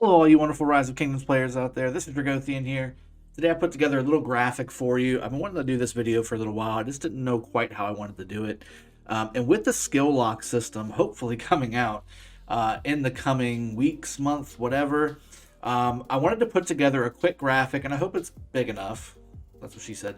Hello, all you wonderful Rise of Kingdoms players out there. This is Dragothien here. Today I put together a little graphic for you. I've been wanting to do this video for a little while. I just didn't know quite how I wanted to do it. And with the skill lock system hopefully coming out in the coming weeks, month, whatever, I wanted to put together a quick graphic, and I hope it's big enough. That's what she said.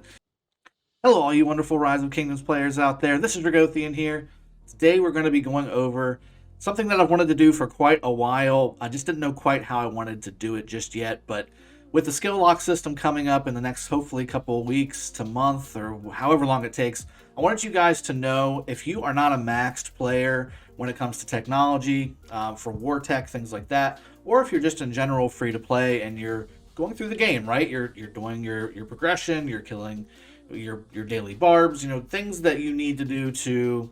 Hello, all you wonderful Rise of Kingdoms players out there. This is Dragothien here. Today we're going to be going over something that I've wanted to do for quite a while. I just didn't know quite how I wanted to do it just yet, but with the skill lock system coming up in the next hopefully couple of weeks to month or however long it takes, I wanted you guys to know if you are not a maxed player when it comes to technology, for war tech, things like that, or if you're just in general free to play and you're going through the game, right? You're doing your progression, you're killing your daily barbs, things that you need to do to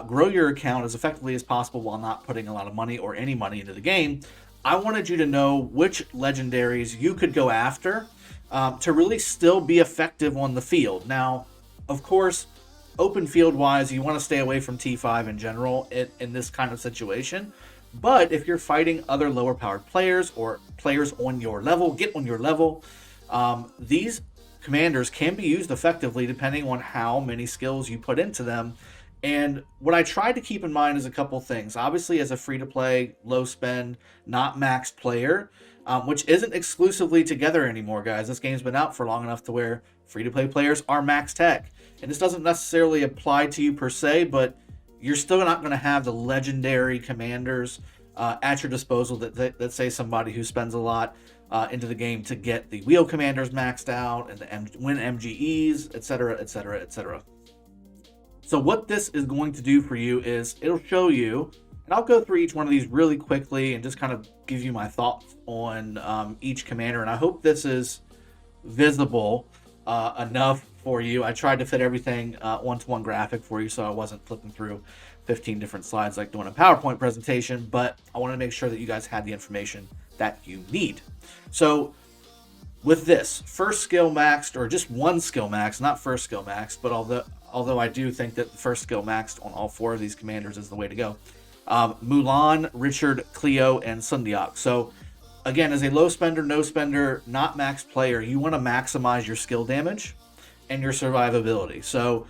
grow your account as effectively as possible while not putting a lot of money or any money into the game. I wanted you to know which legendaries you could go after to really still be effective on the field. Now, of course, open field wise, you want to stay away from T5 in general in this kind of situation. But if you're fighting other lower powered players or players on your level, get on your level, these commanders can be used effectively depending on how many skills you put into them. And what I tried to keep in mind is a couple things. Obviously, as a free to play, low spend, not maxed player, which isn't exclusively together anymore, guys. This game's been out for long enough to where free to play players are max tech. And this doesn't necessarily apply to you per se, but you're still not going to have the legendary commanders at your disposal that say somebody who spends a lot into the game to get the wheel commanders maxed out and win MGEs, etc., etc., etc. So what this is going to do for you is it'll show you, and I'll go through each one of these really quickly and just kind of give you my thoughts on each commander. And I hope this is visible enough for you. I tried to fit everything onto one graphic for you, so I wasn't flipping through 15 different slides like doing a PowerPoint presentation, but I wanted to make sure that you guys had the information that you need. So with this first skill maxed, or just one skill maxed, not first skill maxed, but although I do think that the first skill maxed on all four of these commanders is the way to go. Mulan, Richard, Cleo, and Sundiak. So again, as a low spender, no spender, not max player, you want to maximize your skill damage and your survivability. So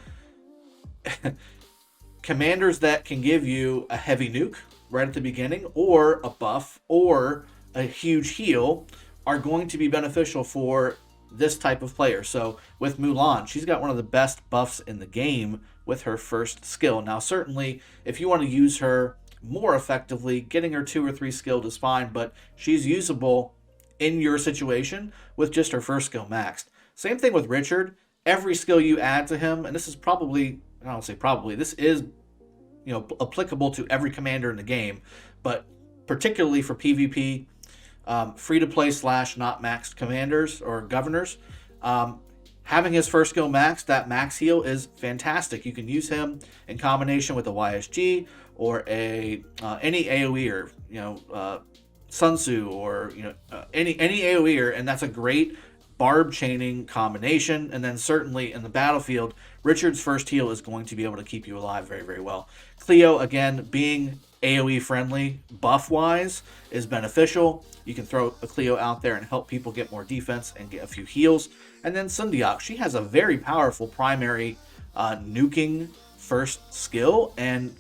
commanders that can give you a heavy nuke right at the beginning, or a buff, or a huge heal are going to be beneficial for this type of player. So with Mulan, she's got one of the best buffs in the game with her first skill. Now, certainly, if you want to use her more effectively, getting her 2 or 3 skilled is fine, but she's usable in your situation with just her first skill maxed. Same thing with Richard. Every skill you add to him, and this is probably, I don't say probably, this is applicable to every commander in the game, but particularly for PvP, free to play slash not maxed commanders or governors. Having his first skill maxed, that max heal is fantastic. You can use him in combination with a YSG or any AoE or Sun Tzu or any AoE, and that's a great barb chaining combination. And then certainly in the battlefield, Richard's first heal is going to be able to keep you alive very, very well. Cleo, again, being AoE friendly buff wise, is beneficial. You can throw a Cleo out there and help people get more defense and get a few heals. And then Sundiak, she has a very powerful primary nuking first skill, and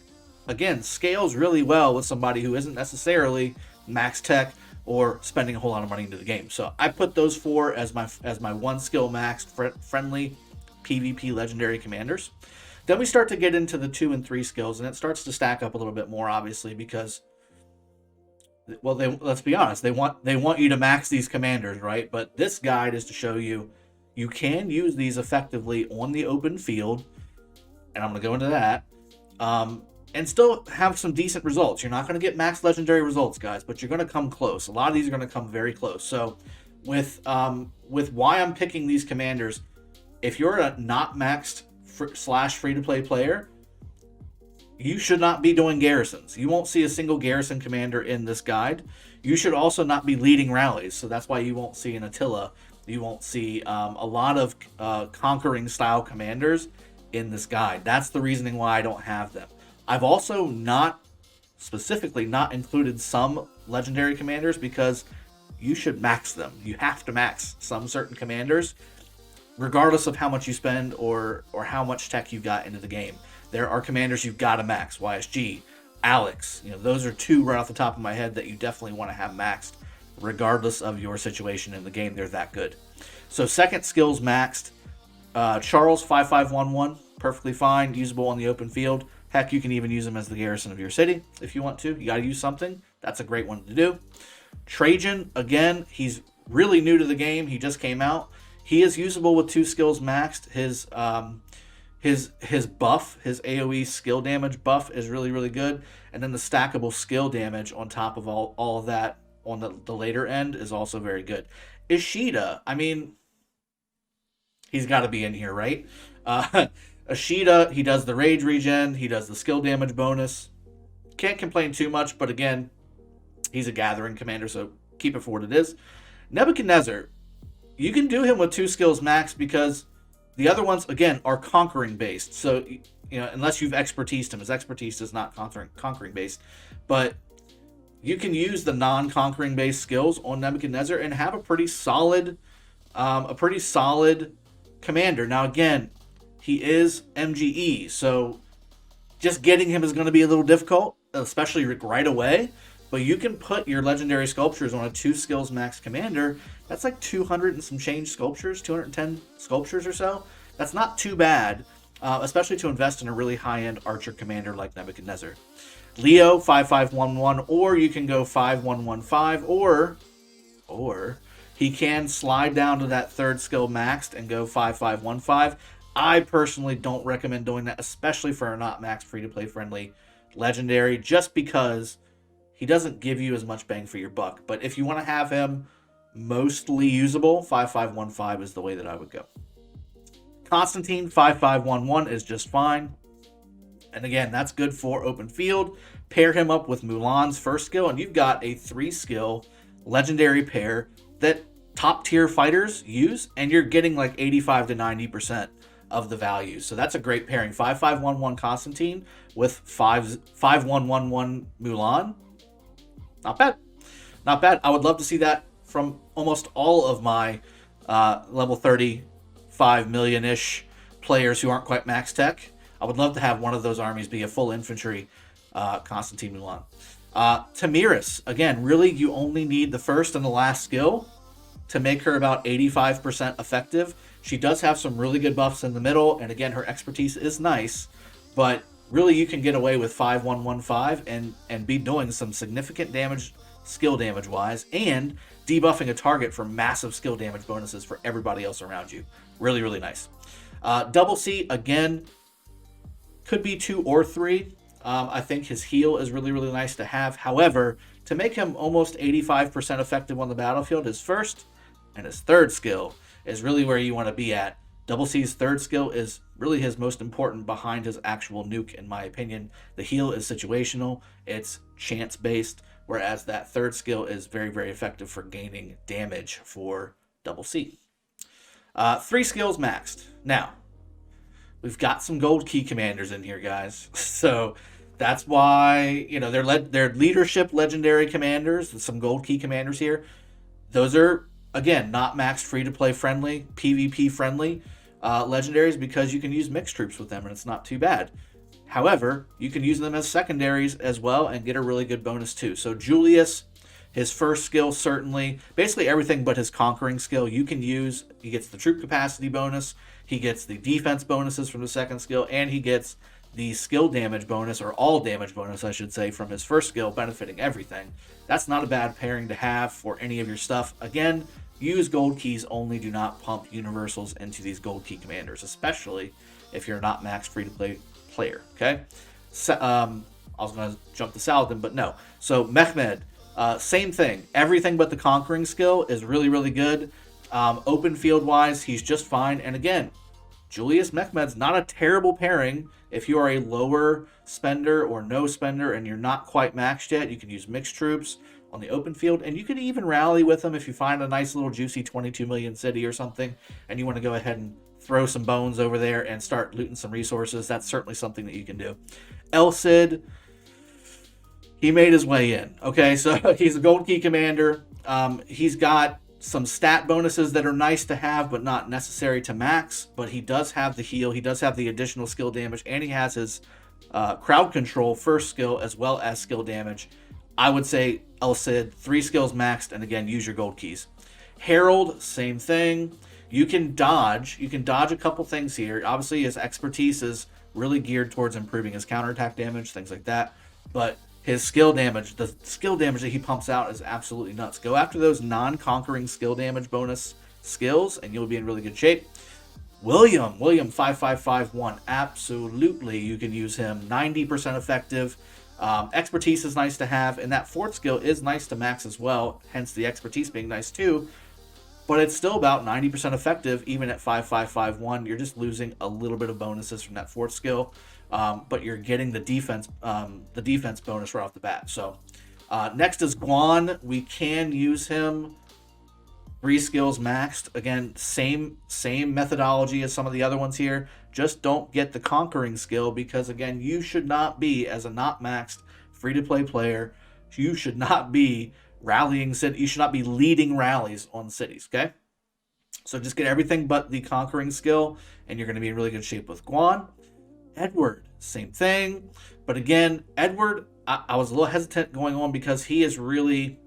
again, scales really well with somebody who isn't necessarily max tech or spending a whole lot of money into the game. So I put those four as my one skill maxed friendly PvP legendary commanders. Then we start to get into the 2 and 3 skills, and it starts to stack up a little bit more, obviously, because, well, let's be honest, they want you to max these commanders, right? But this guide is to show you can use these effectively on the open field, and I'm going to go into that, and still have some decent results. You're not going to get max legendary results, guys, but you're going to come close. A lot of these are going to come very close. So with why I'm picking these commanders, if you're a not maxed slash free to play player, you should not be doing garrisons. You won't see a single garrison commander in this guide. You should also not be leading rallies, so that's why you won't see an Attila. You won't see a lot of conquering style commanders in this guide. That's the reasoning why I don't have them. I've also not specifically not included some legendary commanders because you should max them. You have to max some certain commanders, regardless of how much you spend or how much tech you got into the game. There are commanders you've got to max. YSG, Alex, those are two right off the top of my head that you definitely want to have maxed, regardless of your situation in the game. They're that good. So second skill's maxed. Charles 5511, perfectly fine, usable on the open field. Heck, you can even use him as the garrison of your city if you want to. You got to use something. That's a great one to do. Trajan, again, he's really new to the game. He just came out. He is usable with 2 skills maxed. His buff, his AoE skill damage buff is really, really good. And then the stackable skill damage on top of all of that on the later end is also very good. Ishida, I mean, he's got to be in here, right? Ishida, he does the rage regen. He does the skill damage bonus. Can't complain too much, but again, he's a gathering commander, so keep it for what it is. Nebuchadnezzar, you can do him with 2 skills max because the other ones, again, are conquering based. So, unless you've expertised him, his expertise is not conquering based. But you can use the non-conquering based skills on Nebuchadnezzar and have a pretty solid commander. Now, again, he is MGE, so just getting him is going to be a little difficult, especially right away. But you can put your legendary sculptures on a 2 skills max commander. That's like 200 and some change sculptures, 210 sculptures or so. That's not too bad, especially to invest in a really high-end archer commander like Nebuchadnezzar. Leo 5511, or you can go 5115, or he can slide down to that 3rd skill maxed and go 5515. I personally don't recommend doing that, especially for a not maxed free-to-play friendly legendary, just because he doesn't give you as much bang for your buck. But if you want to have him mostly usable, 5515 is the way that I would go. Constantine 5511 is just fine. And again, that's good for open field. Pair him up with Mulan's first skill, and you've got a 3-skill legendary pair that top tier fighters use, and you're getting like 85 to 90% of the value. So that's a great pairing. 5511 Constantine with 5111 Mulan. Not bad. Not bad. I would love to see that from almost all of my level 35 million-ish players who aren't quite max tech. I would love to have one of those armies be a full infantry Constantine Mulan. Tamiris, again, really you only need the first and the last skill to make her about 85% effective. She does have some really good buffs in the middle, and again, her expertise is nice, but really you can get away with 5115 and be doing some significant damage, skill damage wise, and debuffing a target for massive skill damage bonuses for everybody else around you. Really, really nice. Double C, again, could be 2 or 3. I think his heal is really, really nice to have. However, to make him almost 85% effective on the battlefield, his first and his 3rd skill is really where you want to be at. Double C's 3rd skill is really his most important behind his actual nuke, in my opinion. The heal is situational. It's chance-based, whereas that 3rd skill is very, very effective for gaining damage for Double C. 3 skills maxed. Now, we've got some gold key commanders in here, guys. So that's why, they're leadership legendary commanders, some gold key commanders here. Those are, again, not maxed free-to-play friendly, PvP friendly legendaries, because you can use mixed troops with them and it's not too bad. However, you can use them as secondaries as well and get a really good bonus too. So Julius, his first skill, certainly, basically everything but his conquering skill you can use. He gets the troop capacity bonus, he gets the defense bonuses from the 2nd skill, and he gets the skill damage bonus, or all damage bonus, I should say, from his first skill, benefiting everything. That's not a bad pairing to have for any of your stuff. Again, use gold keys only. Do not pump universals into these gold key commanders, especially if you're not max free-to-play player, okay? So, I was going to jump to Saladin, but no. So Mehmed, same thing. Everything but the conquering skill is really, really good. Open field-wise, he's just fine. And again, Julius Mehmed's not a terrible pairing. If you are a lower spender or no spender and you're not quite maxed yet, you can use mixed troops on the open field, and you can even rally with them if you find a nice little juicy 22 million city or something and you want to go ahead and throw some bones over there and start looting some resources. That's certainly something that you can do. El Cid, he made his way in. Okay, so he's a gold key commander. He's got some stat bonuses that are nice to have, but not necessary to max. But he does have the heal. He does have the additional skill damage, and he has his crowd control first skill as well as skill damage. I would say El Cid, 3 skills maxed, and again, use your gold keys. Herald, same thing. You can dodge. You can dodge a couple things here. Obviously, his expertise is really geared towards improving his counterattack damage, things like that. But his skill damage, the skill damage that he pumps out is absolutely nuts. Go after those non-conquering skill damage bonus skills, and you'll be in really good shape. William 5551, absolutely, you can use him. 90% effective. Expertise is nice to have, and that 4th skill is nice to max as well, hence the expertise being nice too. But it's still about 90% effective, even at 5551. You're just losing a little bit of bonuses from that 4th skill, but you're getting the defense bonus right off the bat. So next is Guan. We can use him. 3 skills maxed. Again, same methodology as some of the other ones here. Just don't get the conquering skill because, again, you should not be, as a not maxed free-to-play player, you should not be rallying cities. You should not be leading rallies on cities, okay? So just get everything but the conquering skill, and you're going to be in really good shape with Guan. Edward, same thing. But again, Edward, I was a little hesitant going on because he is really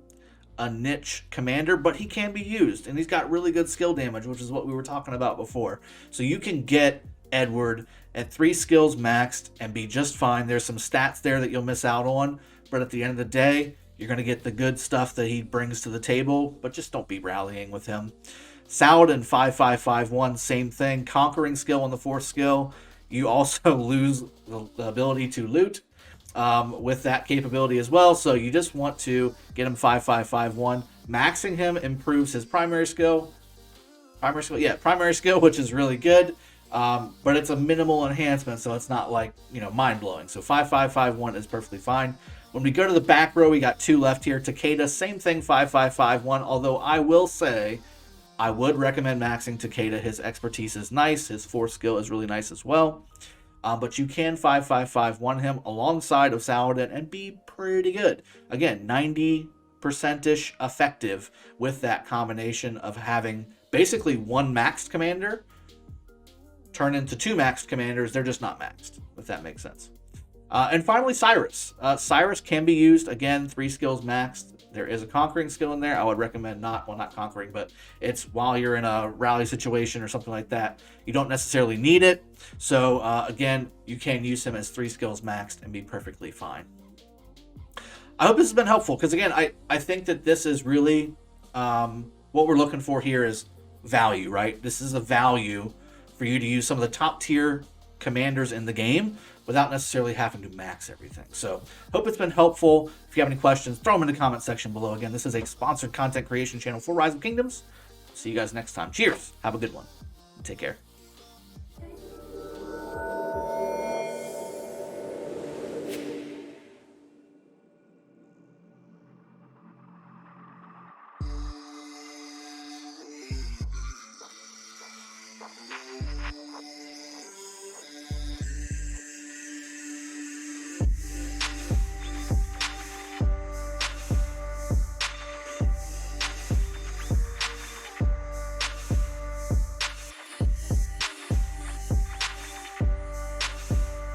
a niche commander, but he can be used, and he's got really good skill damage, which is what we were talking about before. So you can get Edward at 3 skills maxed and be just fine. There's some stats there that you'll miss out on, but at the end of the day, you're going to get the good stuff that he brings to the table, but just don't be rallying with him. Saladin 5551, same thing. Conquering skill on the 4th skill. You also lose the ability to loot with that capability as well. So you just want to get him 5551. Maxing him improves his primary skill, which is really good. But it's a minimal enhancement, so it's not like, mind-blowing. So 5551 is perfectly fine. When we go to the back row, we got 2 left here. Takeda, same thing, 5551. Although I will say, I would recommend maxing Takeda. His expertise is nice. His 4th skill is really nice as well. But you can 5551 him alongside of Saladin and be pretty good. Again, 90%-ish effective with that combination of having basically 1 maxed commander turn into 2 maxed commanders. They're just not maxed, if that makes sense. And finally, Cyrus. Cyrus can be used, again, 3 skills maxed. There is a conquering skill in there. I would recommend not conquering, but it's while you're in a rally situation or something like that. You don't necessarily need it. So, again, you can use him as 3 skills maxed and be perfectly fine. I hope this has been helpful because, again, I think that this is really what we're looking for here is value, right? This is a value for you to use some of the top tier commanders in the game without necessarily having to max everything. So, hope it's been helpful. If you have any questions, throw them in the comment section below. Again, this is a sponsored content creation channel for Rise of Kingdoms. See you guys next time. Cheers. Have a good one. Take care.